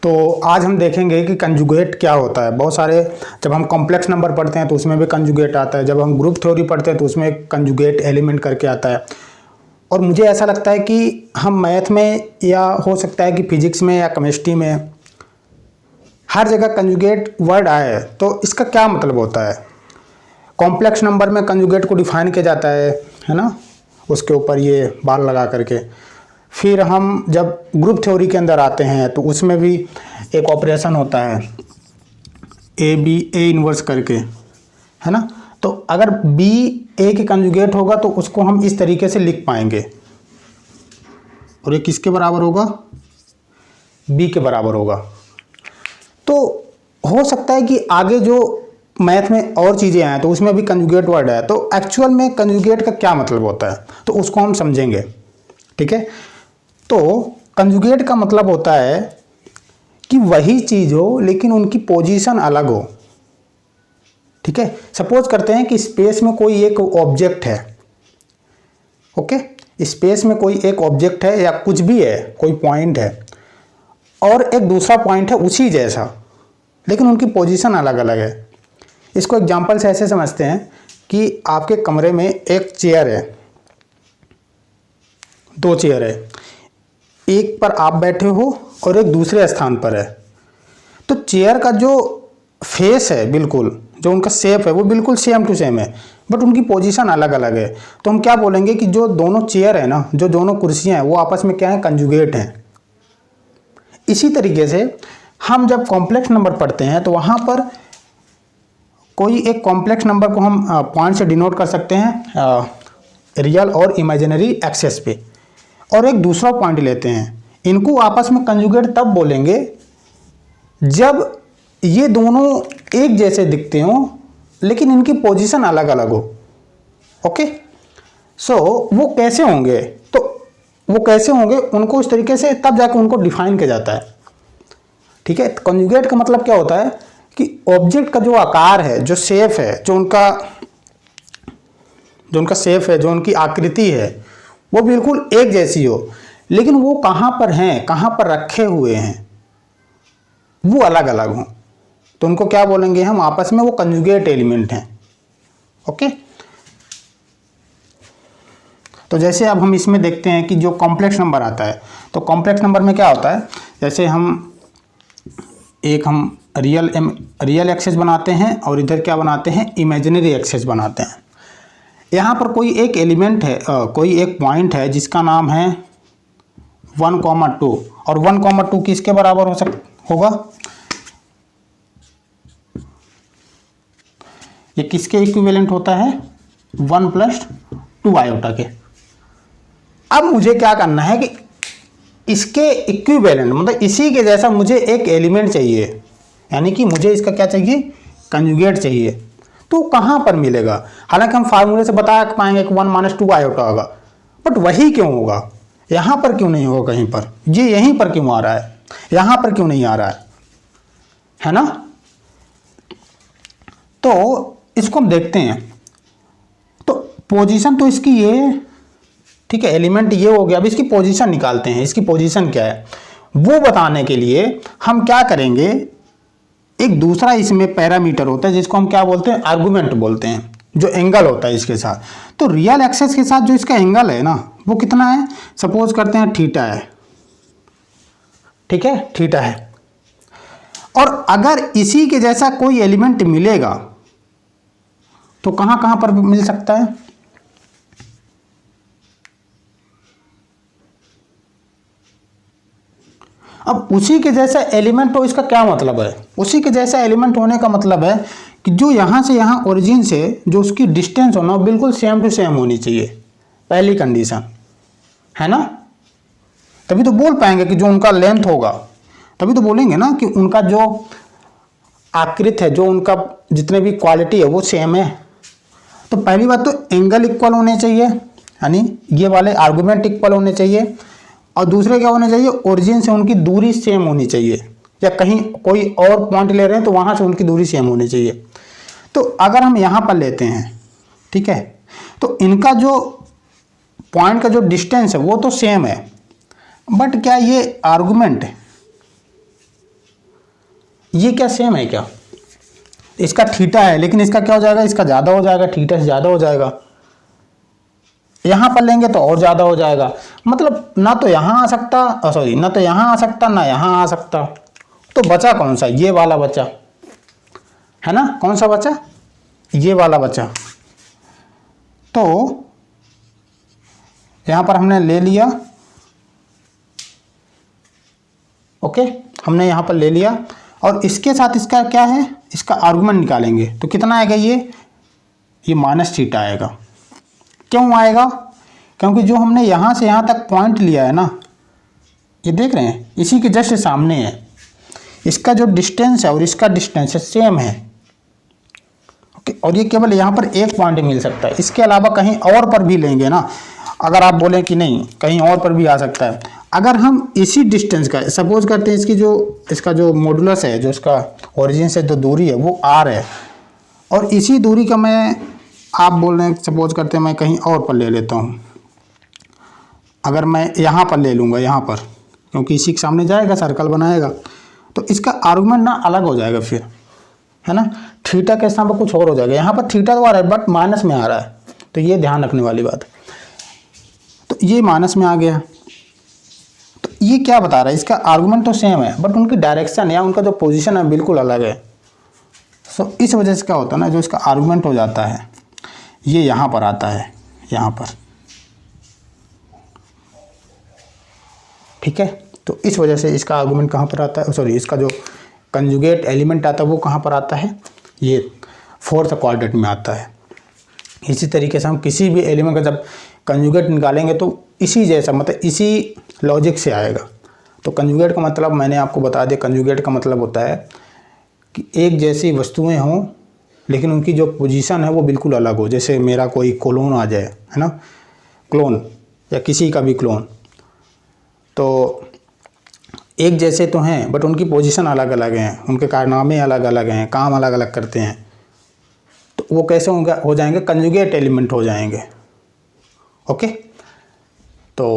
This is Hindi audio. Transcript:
तो आज हम देखेंगे कि कंजुगेट क्या होता है। बहुत सारे जब हम कॉम्प्लेक्स नंबर पढ़ते हैं तो उसमें भी कंजुगेट आता है, जब हम ग्रुप थ्योरी पढ़ते हैं तो उसमें कंजुगेट एलिमेंट करके आता है। और मुझे ऐसा लगता है कि हम मैथ में या हो सकता है कि फिजिक्स में या केमिस्ट्री में हर जगह कंजुगेट वर्ड आए तो इसका क्या मतलब होता है। कॉम्प्लेक्स नंबर में कंजुगेट को डिफाइन किया जाता है ना, उसके ऊपर ये बार लगा करके। फिर हम जब ग्रुप थ्योरी के अंदर आते हैं तो उसमें भी एक ऑपरेशन होता है ए इनवर्स करके, है ना। तो अगर बी ए के कंजुगेट होगा तो उसको हम इस तरीके से लिख पाएंगे, और ये किसके बराबर होगा, बी के बराबर होगा। तो हो सकता है कि आगे जो मैथ में और चीज़ें आए तो उसमें भी कंजुगेट वर्ड है, तो एक्चुअल में कंजुगेट का क्या मतलब होता है तो उसको हम समझेंगे, ठीक है। तो कंजुगेट का मतलब होता है कि वही चीज़ हो लेकिन उनकी पोजीशन अलग हो, ठीक है। सपोज करते हैं कि स्पेस में कोई एक ऑब्जेक्ट है, ओके, स्पेस में कोई एक ऑब्जेक्ट है या कुछ भी है, कोई पॉइंट है, और एक दूसरा पॉइंट है उसी जैसा लेकिन उनकी पोजीशन अलग अलग है। इसको एग्जांपल से ऐसे समझते हैं कि आपके कमरे में एक चेयर है, दो चेयर है, एक पर आप बैठे हो और एक दूसरे स्थान पर है। तो चेयर का जो फेस है, बिल्कुल जो उनका शेप है वो बिल्कुल सेम टू सेम है, बट उनकी पोजीशन अलग अलग है। तो हम क्या बोलेंगे कि जो दोनों चेयर है ना, जो दोनों कुर्सियां हैं वो आपस में क्या है, कंजुगेट हैं। इसी तरीके से हम जब कॉम्प्लेक्स नंबर पढ़ते हैं तो वहां पर कोई एक कॉम्प्लेक्स नंबर को हम पॉइंट से डिनोट कर सकते हैं रियल और इमेजिनरी एक्सेस पे, और एक दूसरा पॉइंट लेते हैं। इनको आपस में कंजुगेट तब बोलेंगे जब ये दोनों एक जैसे दिखते हों लेकिन इनकी पोजीशन अलग अलग हो, ओके। सो वो कैसे होंगे, तो वो कैसे होंगे उनको इस तरीके से तब जाकर उनको डिफाइन किया जाता है, ठीक है। कंजुगेट का मतलब क्या होता है कि ऑब्जेक्ट का जो आकार है, जो शेप है, जो उनका शेप है, जो उनकी आकृति है वो बिल्कुल एक जैसी हो, लेकिन वो कहां पर हैं, कहां पर रखे हुए हैं वो अलग अलग हों, तो उनको क्या बोलेंगे हम आपस में, वो कंजुगेट एलिमेंट हैं, ओके। तो जैसे अब हम इसमें देखते हैं कि जो कॉम्प्लेक्स नंबर आता है तो कॉम्प्लेक्स नंबर में क्या होता है, जैसे हम रियल एक्सेस बनाते हैं और इधर क्या बनाते हैं, इमेजिनरी एक्सेस बनाते हैं। यहाँ पर कोई एक एलिमेंट है, कोई एक पॉइंट है जिसका नाम है 1,2, और 1,2 किसके बराबर होगा, ये किसके इक्विवेलेंट होता है, 1 + 2 आयोटा के। अब मुझे क्या करना है कि इसके इक्विवेलेंट मतलब इसी के जैसा मुझे एक एलिमेंट चाहिए, यानी कि मुझे इसका क्या चाहिए, कंजुगेट चाहिए। तो कहाँ पर मिलेगा, हालांकि हम फार्मूले से बता पाएंगे कि 1 - 2 आयोटा होगा, बट वही क्यों होगा, यहाँ पर क्यों नहीं होगा, कहीं पर ये यहीं पर क्यों आ रहा है, यहाँ पर क्यों नहीं आ रहा है ना। तो इसको हम देखते हैं। तो पोजीशन तो इसकी ये, ठीक है, एलिमेंट ये हो गया। अब इसकी पोजीशन निकालते हैं, इसकी पोजीशन क्या है वो बताने के लिए हम क्या करेंगे, एक दूसरा इसमें पैरामीटर होता है जिसको हम क्या बोलते हैं, आर्गुमेंट बोलते हैं, जो एंगल होता है इसके साथ। तो रियल एक्सेस के साथ जो इसका एंगल है ना वो कितना है, सपोज करते हैं थीटा है, ठीक है, थीटा है। और अगर इसी के जैसा कोई एलिमेंट मिलेगा तो कहां कहां पर मिल सकता है, अब उसी के जैसा एलिमेंट हो इसका क्या मतलब है, उसी के जैसा एलिमेंट होने का मतलब है कि जो यहां से यहां ओरिजिन से जो उसकी डिस्टेंस होना बिल्कुल सेम टू सेम होनी चाहिए, पहली कंडीशन है ना। तभी तो बोल पाएंगे कि जो उनका लेंथ होगा, तभी तो बोलेंगे ना कि उनका जो आकृति है, जो उनका जितने भी क्वालिटी है वो सेम है। तो पहली बात तो एंगल इक्वल होने चाहिए, यानी ये वाले आर्गुमेंट इक्वल होने चाहिए, और दूसरे क्या होने चाहिए, ओरिजिन से उनकी दूरी सेम होनी चाहिए, या कहीं कोई और पॉइंट ले रहे हैं तो वहां से उनकी दूरी सेम होनी चाहिए। तो अगर हम यहां पर लेते हैं, ठीक है, तो इनका जो पॉइंट का जो डिस्टेंस है वो तो सेम है, बट क्या ये आर्गुमेंट ये क्या सेम है क्या? इसका थीटा है लेकिन इसका क्या हो जाएगा, इसका ज़्यादा हो जाएगा, थीटा से ज़्यादा हो जाएगा। यहाँ पर लेंगे तो और ज़्यादा हो जाएगा, मतलब ना तो यहाँ आ सकता, सॉरी ना तो यहाँ आ सकता ना यहाँ आ सकता। तो बचा कौन सा? ये वाला बचा है ना। कौन सा बचा? ये वाला बचा। तो यहाँ पर हमने ले लिया, ओके, हमने यहाँ पर ले लिया और इसके साथ इसका क्या है, इसका आर्गुमेंट निकालेंगे तो कितना आएगा, ये माइनस थीटा आएगा। क्यों आएगा? क्योंकि जो हमने यहाँ से यहाँ तक पॉइंट लिया है ना, ये देख रहे हैं, इसी के जस्ट सामने है। इसका जो डिस्टेंस है और इसका डिस्टेंस है सेम है, ओके। और ये केवल यहाँ पर एक पॉइंट मिल सकता है, इसके अलावा कहीं और पर भी लेंगे ना, अगर आप बोलें कि नहीं कहीं और पर भी आ सकता है, अगर हम इसी डिस्टेंस का सपोज करते हैं, इसका जो मॉडुलस है, जो इसका ओरिजिन से जो दूरी है वो r है, और इसी दूरी का मैं, आप बोल रहे हैं सपोज करते हैं मैं कहीं और पर ले लेता हूँ, अगर मैं यहाँ पर ले लूँगा, यहाँ पर, क्योंकि इसी के सामने जाएगा, सर्कल बनाएगा, तो इसका आर्गुमेंट ना अलग हो जाएगा फिर, है ना। थीटा के स्थान पर कुछ और हो जाएगा, यहाँ पर थीटा तो आ रहा है बट माइनस में आ रहा है, तो ये ध्यान रखने वाली बात है। तो ये माइनस में आ गया, तो ये क्या बता रहा है, इसका आर्गुमेंट तो सेम है बट उनकी डायरेक्शन या उनका जो पोजीशन है बिल्कुल अलग है। सो इस वजह से क्या होता है ना, जो इसका आर्गुमेंट हो जाता है ये यहाँ पर आता है, यहाँ पर, ठीक है। तो इस वजह से इसका आर्गुमेंट कहाँ पर आता है, सॉरी इसका जो कंजुगेट एलिमेंट आता है वो कहाँ पर आता है, ये फोर्थ क्वाड्रेंट में आता है। इसी तरीके से हम किसी भी एलिमेंट का जब कंजुगेट निकालेंगे तो इसी जैसा, मतलब इसी लॉजिक से आएगा। तो कंजुगेट का मतलब मैंने आपको बता दिया, कंजुगेट का मतलब होता है कि एक जैसी वस्तुएं हों लेकिन उनकी जो पोजीशन है वो बिल्कुल अलग हो। जैसे मेरा कोई क्लोन आ जाए, है ना, क्लोन या किसी का भी क्लोन, तो एक जैसे तो हैं बट उनकी पोजीशन अलग अलग हैं, उनके कारनामे अलग अलग हैं, काम अलग अलग करते हैं, तो वो कैसे हो जाएंगे, कंजुगेट एलिमेंट हो जाएंगे, ओके। तो